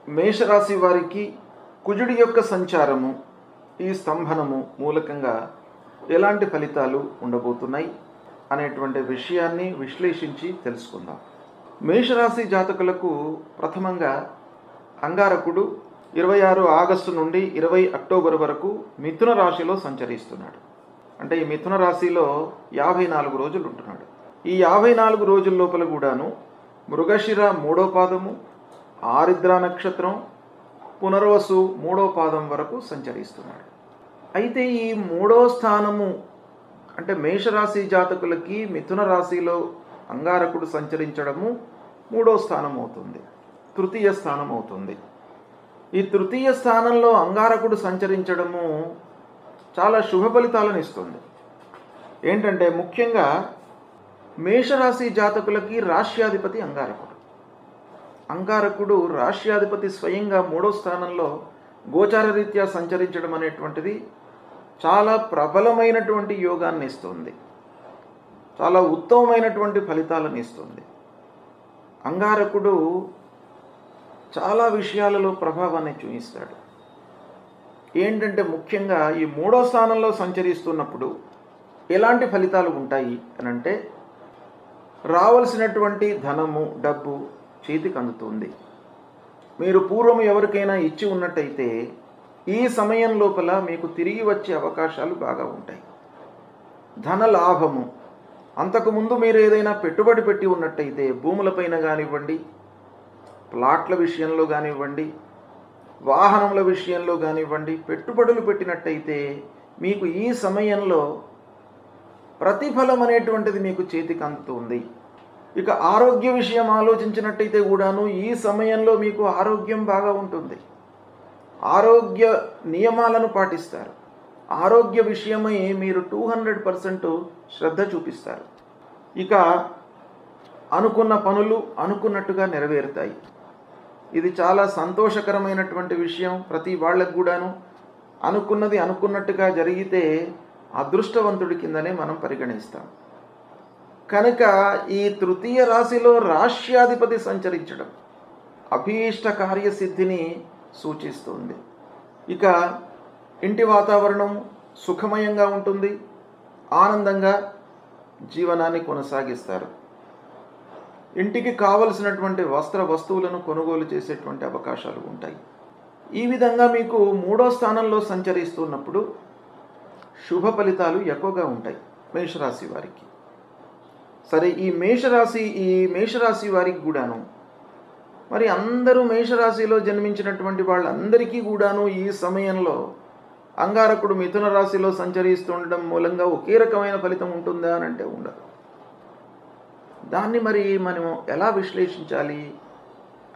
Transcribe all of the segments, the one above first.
మేషరాశి వారికి కుజుడి యొక్క సంచారము, ఈ స్తంభనము మూలకంగా ఎలాంటి ఫలితాలు ఉండబోతున్నాయి అనేటువంటి విషయాన్ని విశ్లేషించి తెలుసుకుందాం. మేషరాశి జాతకులకు ప్రథమంగా అంగారకుడు 26 ఆగస్టు నుండి 20 అక్టోబర్ వరకు మిథున రాశిలో సంచరిస్తున్నాడు. అంటే ఈ మిథున రాశిలో 54 రోజులు ఉంటున్నాడు. ఈ 54 రోజుల లోపల కూడాను మృగశిర 3వ పాదము, ఆరిద్ర నక్షత్రం, పునర్వసు 3వ పాదం వరకు సంచరిస్తున్నాడు. అయితే ఈ 3వ స్థానము అంటే మేషరాశి జాతకులకి మిథున రాశిలో అంగారకుడు సంచరించడము 3వ స్థానం అవుతుంది, తృతీయ స్థానం అవుతుంది. ఈ తృతీయ స్థానంలో అంగారకుడు సంచరించడము చాలా శుభ ఫలితాలను ఇస్తుంది. ఏంటంటే ముఖ్యంగా మేషరాశి జాతకులకి రాశ్యాధిపతి అంగారకుడు. అంగారకుడు రాశ్యాధిపతి స్వయంగా 3వ స్థానంలో గోచార రీత్యా సంచరించడం అనేటువంటిది చాలా ప్రబలమైనటువంటి యోగాన్ని ఇస్తుంది, చాలా ఉత్తమమైనటువంటి ఫలితాలను ఇస్తుంది. అంగారకుడు చాలా విషయాలలో ప్రభావాన్ని చూపిస్తాడు. ఏంటంటే ముఖ్యంగా ఈ 3వ స్థానంలో సంచరిస్తున్నప్పుడు ఎలాంటి ఫలితాలు ఉంటాయి అని అంటే, రావలసినటువంటి ధనము, డబ్బు చేతికి అందుతుంది. మీరు పూర్వం ఎవరికైనా ఇచ్చి ఉన్నట్టయితే ఈ సమయం లోపల మీకు తిరిగి వచ్చే అవకాశాలు బాగా ఉంటాయి. ధన లాభము, అంతకుముందు మీరు ఏదైనా పెట్టుబడి పెట్టి ఉన్నట్టయితే భూములపైన కానివ్వండి, ప్లాట్ల విషయంలో కానివ్వండి, వాహనముల విషయంలో కానివ్వండి, పెట్టుబడులు పెట్టినట్టయితే మీకు ఈ సమయంలో ప్రతిఫలం అనేటువంటిది మీకు చేతికి అందుతుంది. ఇక ఆరోగ్య విషయం ఆలోచించినట్టయితే కూడాను ఈ సమయంలో మీకు ఆరోగ్యం బాగా ఉంటుంది. ఆరోగ్య నియమాలను పాటిస్తారు. ఆరోగ్య విషయమై మీరు 200% శ్రద్ధ చూపిస్తారు. ఇక అనుకున్న పనులు అనుకున్నట్టుగా నెరవేరుతాయి. ఇది చాలా సంతోషకరమైనటువంటి విషయం. ప్రతి వాళ్ళకు కూడాను అనుకున్నది అనుకున్నట్టుగా జరిగితే అదృష్టవంతుడి కిందనే మనం పరిగణిస్తాం. కనుక ఈ తృతీయ రాశిలో రాశ్యాధిపతి సంచరించడం అభీష్ట కార్యసిద్ధిని సూచిస్తుంది. ఇక ఇంటి వాతావరణం సుఖమయంగా ఉంటుంది, ఆనందంగా జీవనాన్ని కొనసాగిస్తారు. ఇంటికి కావలసినటువంటి వస్తువులను కొనుగోలు చేసేటువంటి అవకాశాలు ఉంటాయి. ఈ విధంగా మీకు 3వ స్థానంలో సంచరిస్తున్నప్పుడు శుభ ఫలితాలు ఎక్కువగా ఉంటాయి మేషరాశి వారికి. సరే, ఈ మేషరాశి వారికి కూడాను మరి అందరూ మేషరాశిలో జన్మించినటువంటి వాళ్ళందరికీ కూడాను ఈ సమయంలో అంగారకుడు మిథున రాశిలో సంచరిస్తుండడం మూలంగా ఒకే రకమైన ఫలితం ఉంటుందా అని అంటే ఉండదు. దాన్ని మరి మనం ఎలా విశ్లేషించాలి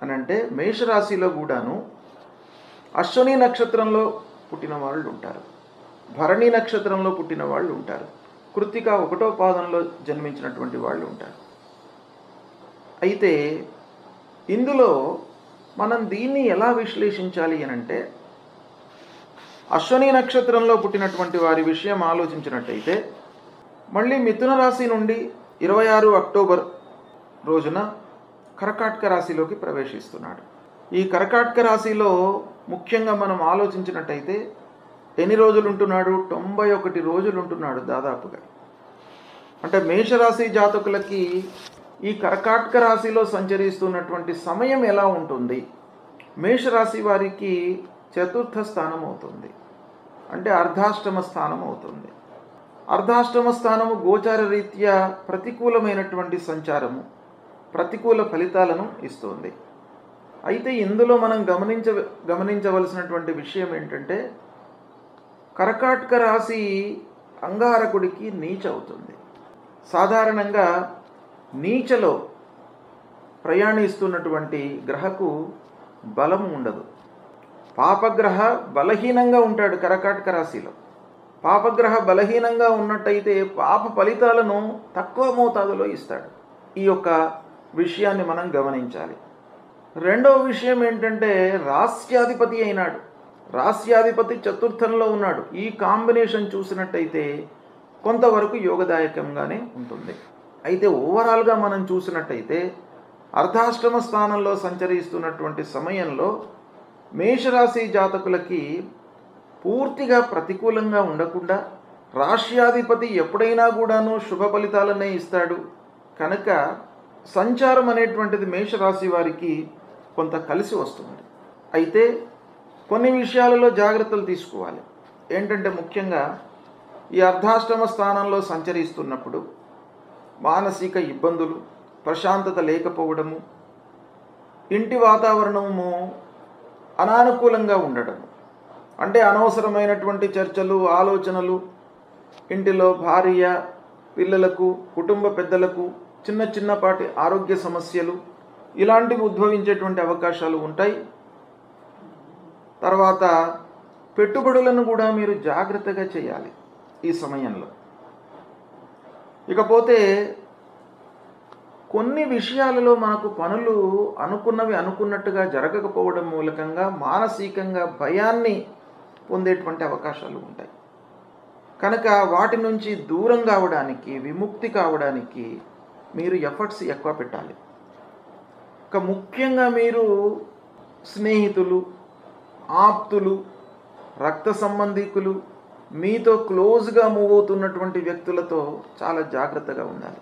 అని అంటే, మేషరాశిలో కూడాను అశ్విని నక్షత్రంలో పుట్టిన వాళ్ళు ఉంటారు, భరణి నక్షత్రంలో పుట్టిన వాళ్ళు ఉంటారు, కృత్తిక 1వ పాదంలో జన్మించినటువంటి వాళ్ళు ఉంటారు. అయితే ఇందులో మనం దీన్ని ఎలా విశ్లేషించాలి అని అంటే, అశ్విని నక్షత్రంలో పుట్టినటువంటి వారి విషయం ఆలోచించినట్టయితే మళ్ళీ మిథున రాశి నుండి 26 అక్టోబర్ రోజున కర్కాటక రాశిలోకి ప్రవేశిస్తున్నాడు. ఈ కర్కాటక రాశిలో ముఖ్యంగా మనం ఆలోచించినట్టయితే ఎన్ని రోజులు ఉంటున్నాడు? 91 రోజులు ఉంటున్నాడు దాదాపుగా. అంటే మేషరాశి జాతకులకి ఈ కర్కాటక రాశిలో సంచరిస్తున్నటువంటి సమయం ఎలా ఉంటుంది? మేషరాశి వారికి 4వ స్థానం అవుతుంది, అంటే అర్ధాష్టమ స్థానం అవుతుంది. అర్ధాష్టమ స్థానము గోచార రీత్యా ప్రతికూలమైనటువంటి సంచారము, ప్రతికూల ఫలితాలను ఇస్తుంది. అయితే ఇందులో మనం గమనించవలసినటువంటి విషయం ఏంటంటే, కర్కాటక రాశి అంగారకుడికి నీచ అవుతుంది. సాధారణంగా నీచలో ప్రయాణిస్తున్నటువంటి గ్రహకు బలం ఉండదు. పాపగ్రహ బలహీనంగా ఉంటాడు కర్కాటక రాశిలో. పాపగ్రహ బలహీనంగా ఉన్నట్టయితే పాప ఫలితాలను తక్కువ మోతాదులో ఇస్తాడు. ఈ యొక్క విషయాన్ని మనం గమనించాలి. రెండవ విషయం ఏంటంటే, రాస్యాధిపతి అయినాడు, రాస్యాధిపతి 4థంలో ఉన్నాడు. ఈ కాంబినేషన్ చూసినట్టయితే కొంతవరకు యోగదాయకంగానే ఉంటుంది. అయితే ఓవరాల్గా మనం చూసినట్టయితే అర్ధాష్టమ స్థానంలో సంచరిస్తున్నటువంటి సమయంలో మేషరాశి జాతకులకి పూర్తిగా ప్రతికూలంగా ఉండకుండా రాష్ట్రాధిపతి ఎప్పుడైనా కూడాను శుభ ఫలితాలనే ఇస్తాడు కనుక సంచారం అనేటువంటిది మేషరాశి వారికి కొంత కలిసి వస్తుంది. అయితే కొన్ని విషయాలలో జాగ్రత్తలు తీసుకోవాలి. ఏంటంటే ముఖ్యంగా ఈ అర్ధాష్టమ స్థానంలో సంచరిస్తున్నప్పుడు మానసిక ఇబ్బందులు, ప్రశాంతత లేకపోవడము, ఇంటి వాతావరణము అనానుకూలంగా ఉండడము, అంటే అనవసరమైనటువంటి చర్చలు, ఆలోచనలు, ఇంటిలో భార్య, పిల్లలకు, కుటుంబ పెద్దలకు చిన్న చిన్నపాటి ఆరోగ్య సమస్యలు ఇలాంటివి ఉద్భవించేటువంటి అవకాశాలు ఉంటాయి. తర్వాత పెట్టుబడులను కూడా మీరు జాగ్రత్తగా చేయాలి ఈ సమయంలో. ఇకపోతే కొన్ని విషయాలలో మనకు పనులు అనుకున్నవి అనుకున్నట్టుగా జరగకపోవడం మూలకంగా మానసికంగా భయాన్ని పొందేటువంటి అవకాశాలు ఉంటాయి. కనుక వాటి నుంచి దూరం కావడానికి, విముక్తి కావడానికి మీరు ఎఫర్ట్స్ ఎక్కువ పెట్టాలి. ఇక ముఖ్యంగా మీరు స్నేహితులు, ఆప్తులు, రక్త సంబంధికులు, మీతో క్లోజ్గా మూవ్ అవుతున్నటువంటి వ్యక్తులతో చాలా జాగ్రత్తగా ఉండాలి.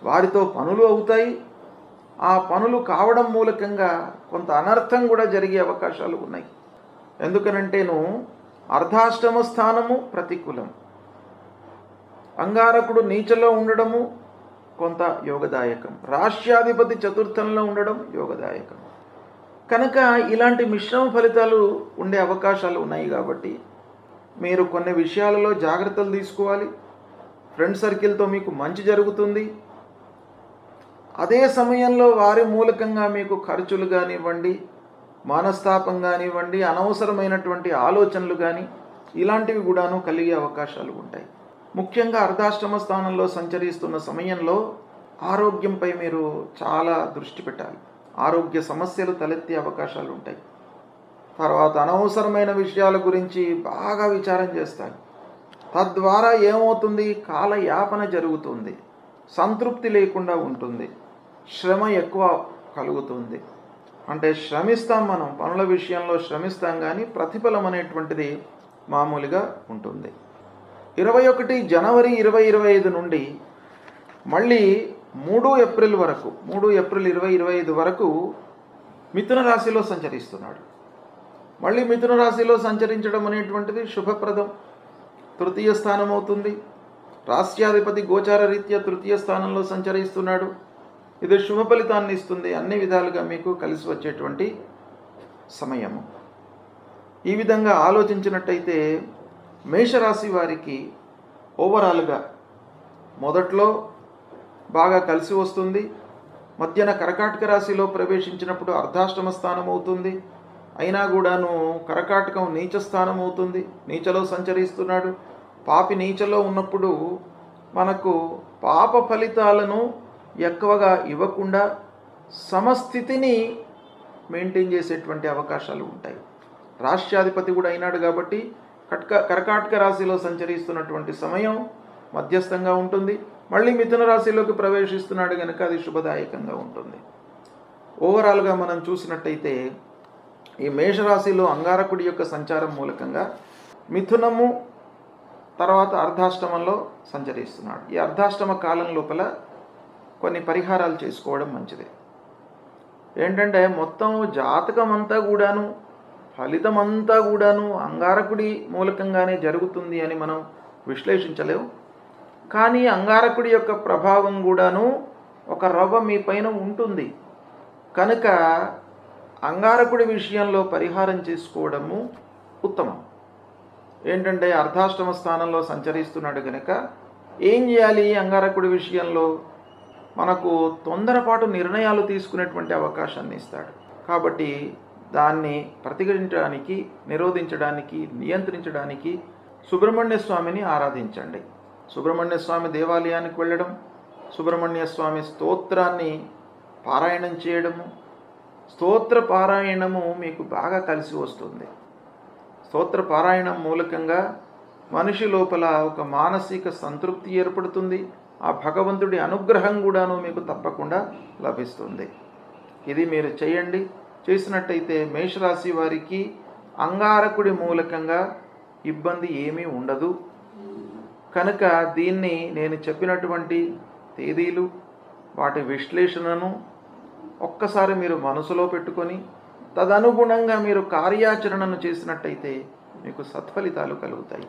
వారితో పనులు అవుతాయి. ఆ పనులు కావడం మూలకంగా కొంత అనర్థం కూడా జరిగే అవకాశాలు ఉన్నాయి. ఎందుకనంటేను అర్ధాష్టమ స్థానము ప్రతికూలం, అంగారకుడు నీచలో ఉండడము కొంత యోగదాయకం, రాష్ట్రాధిపతి చతుర్థంలో ఉండడం యోగదాయకం. కనుక ఇలాంటి మిశ్రమ ఫలితాలు ఉండే అవకాశాలు ఉన్నాయి. కాబట్టి మీరు కొన్ని విషయాలలో జాగ్రత్తలు తీసుకోవాలి. ఫ్రెండ్ సర్కిల్తో మీకు మంచి జరుగుతుంది. అదే సమయంలో వారి మూలకంగా మీకు ఖర్చులు కానివ్వండి, మనస్తాపం కానివ్వండి, అనవసరమైనటువంటి ఆలోచనలు కానీ ఇలాంటివి కూడాను కలిగే అవకాశాలు ఉంటాయి. ముఖ్యంగా అర్ధాష్టమ స్థానంలో సంచరిస్తున్న సమయంలో ఆరోగ్యంపై మీరు చాలా దృష్టి పెట్టాలి. ఆరోగ్య సమస్యలు తలెత్తే అవకాశాలు ఉంటాయి. తర్వాత అనవసరమైన విషయాల గురించి బాగా విచారం చేస్తాయి. తద్వారా ఏమవుతుంది, కాలయాపన జరుగుతుంది, సంతృప్తి లేకుండా ఉంటుంది, శ్రమ ఎక్కువ కలుగుతుంది. అంటే శ్రమిస్తాం, మనం పనుల విషయంలో శ్రమిస్తాం, కానీ ప్రతిఫలం అనేటువంటిది మామూలుగా ఉంటుంది. 21 జనవరి 2025 నుండి మళ్ళీ 3 ఏప్రిల్ వరకు, 3 ఏప్రిల్ 2025 వరకు మిథున రాశిలో సంచరిస్తున్నాడు. మళ్ళీ మిథున రాశిలో సంచరించడం అనేటువంటిది శుభప్రదం, తృతీయ స్థానం అవుతుంది. రాష్ట్రాధిపతి గోచార రీత్యా తృతీయ స్థానంలో సంచరిస్తున్నాడు. ఇది శుభ ఫలితాన్ని ఇస్తుంది. అన్ని విధాలుగా మీకు కలిసి వచ్చేటువంటి సమయము. ఈ విధంగా ఆలోచించినట్టయితే మేషరాశి వారికి ఓవరాల్గా మొదట్లో బాగా కలిసి వస్తుంది. మధ్యన కర్కాటక రాశిలో ప్రవేశించినప్పుడు అర్ధాష్టమ స్థానం అవుతుంది. అయినా కూడాను కర్కాటకం నీచ స్థానం అవుతుంది, నీచలో సంచరిస్తున్నాడు. పాపి నీచలో ఉన్నప్పుడు మనకు పాప ఫలితాలను ఎక్కువగా ఇవ్వకుండా సమస్థితిని మెయింటైన్ చేసేటువంటి అవకాశాలు ఉంటాయి. రాష్ట్రాధిపతి కూడా అయినాడు కాబట్టి కర్కాటక రాశిలో సంచరిస్తున్నటువంటి సమయం మధ్యస్థంగా ఉంటుంది. మళ్ళీ మిథున రాశిలోకి ప్రవేశిస్తున్నాడు కనుక అది శుభదాయకంగా ఉంటుంది. ఓవరాల్గా మనం చూసినట్టయితే ఈ మేషరాశిలో అంగారకుడి యొక్క సంచారం మూలకంగా మిథునము తర్వాత అర్ధాష్టమంలో సంచరిస్తున్నాడు. ఈ అర్ధాష్టమ కాలం లోపల కొన్ని పరిహారాలు చేసుకోవడం మంచిది. ఏంటంటే మొత్తం జాతకం అంతా కూడాను, ఫలితం అంతా కూడాను అంగారకుడి మూలకంగానే జరుగుతుంది అని మనం విశ్లేషించలేము. కానీ అంగారకుడి యొక్క ప్రభావం కూడాను ఒక రవ్వ మీ పైన ఉంటుంది కనుక అంగారకుడి విషయంలో పరిహారం చేసుకోవడము ఉత్తమం. ఏంటంటే అర్ధాష్టమ స్థానంలో సంచరిస్తున్నాడు కనుక ఏం చేయాలి, అంగారకుడి విషయంలో మనకు తొందరపాటు నిర్ణయాలు తీసుకునేటువంటి అవకాశాన్ని ఇస్తాడు. కాబట్టి దాన్ని ప్రతిఘటించడానికి, నిరోధించడానికి, నియంత్రించడానికి సుబ్రహ్మణ్య స్వామిని ఆరాధించండి. సుబ్రహ్మణ్య స్వామి దేవాలయానికి వెళ్ళడం, సుబ్రహ్మణ్య స్వామి స్తోత్రాన్ని పారాయణం చేయడము, స్తోత్ర పారాయణము మీకు బాగా కలిసి వస్తుంది. స్తోత్ర పారాయణం మూలకంగా మనిషి లోపల ఒక మానసిక సంతృప్తి ఏర్పడుతుంది. ఆ భగవంతుడి అనుగ్రహం కూడాను మీకు తప్పకుండా లభిస్తుంది. ఇది మీరు చేయండి. చేసినట్టయితే మేషరాశి వారికి అంగారకుడి మూలకంగా ఇబ్బంది ఏమీ ఉండదు. కనుక దీన్ని నేను చెప్పినటువంటి తేదీలు వాటి విశ్లేషణను ఒక్కసారి మీరు మనసులో పెట్టుకొని తదనుగుణంగా మీరు కార్యాచరణను చేసినట్టయితే మీకు సత్ఫలితాలు కలుగుతాయి.